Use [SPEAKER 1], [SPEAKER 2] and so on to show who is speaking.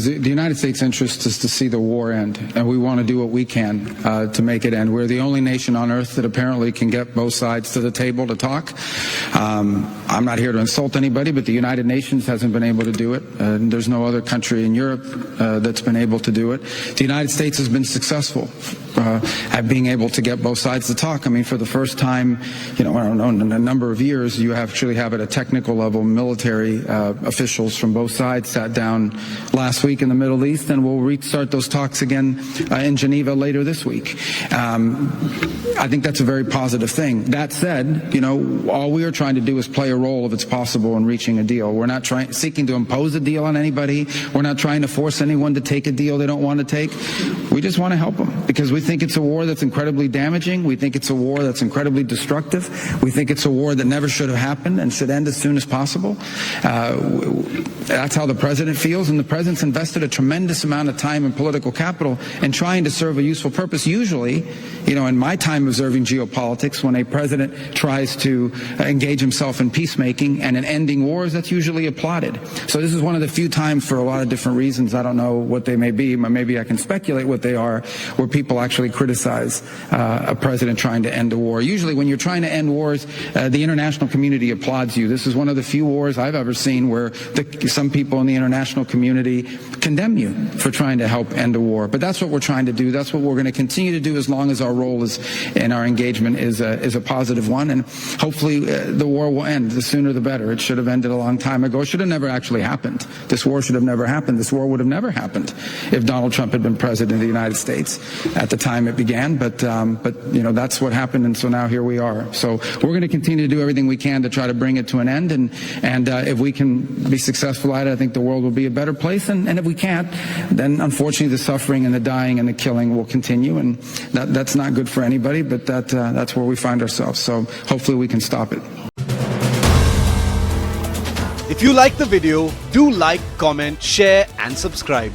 [SPEAKER 1] The United States' interest is to see the war end, and we want to do what we can to make it end. We're the only nation on earth that apparently can get both sides to the table to talk. I'm not here to insult anybody, but the United Nations hasn't been able to do it. There's no other country in Europe that's been able to do it. The United States has been successful at being able to get both sides to talk. I mean, for the first time, I don't know, in a number of years, you actually have at a technical level military officials from both sides sat down last week in the Middle East, and we'll restart those talks again in Geneva later this week. I think that's a very positive thing. That said, all we are trying to do is play a role if it's possible in reaching a deal. We're not seeking to impose a deal on anybody. We're not trying to force anyone to take a deal they don't want to take. We just want to help them because we think it's a war that's incredibly damaging. We think it's a war that's incredibly destructive. We think it's a war that never should have happened and should end as soon as possible. That's how the president feels, and the president's invested a tremendous amount of time and political capital in trying to serve a useful purpose. Usually, in my time observing geopolitics, when a president tries to engage himself in peacemaking and in ending wars, that's usually applauded. So this is one of the few times, for a lot of different reasons, I don't know what they may be, but maybe I can speculate what they are, where people actually criticize a president trying to end a war. Usually when you're trying to end wars, the international community applauds you. This is one of the few wars I've ever seen where some people in the international community condemn you for trying to help end a war. But that's what we're trying to do. That's what we're going to continue to do as long as our role is in our engagement is a positive one. And hopefully the war will end. The sooner the better. It should have ended a long time ago. It should have never actually happened. This war should have never happened. This war would have never happened if Donald Trump had been president of the United States at the time it began. But that's what happened. And so now here we are. So we're going to continue to do everything we can to try to bring it to an end. And if we can be successful at it, I think the world will be a better place. And if we can't, then unfortunately the suffering and the dying and the killing will continue. And that's not good for anybody, but that's where we find ourselves. So hopefully we can stop it.
[SPEAKER 2] If you like the video, do like, comment, share and subscribe.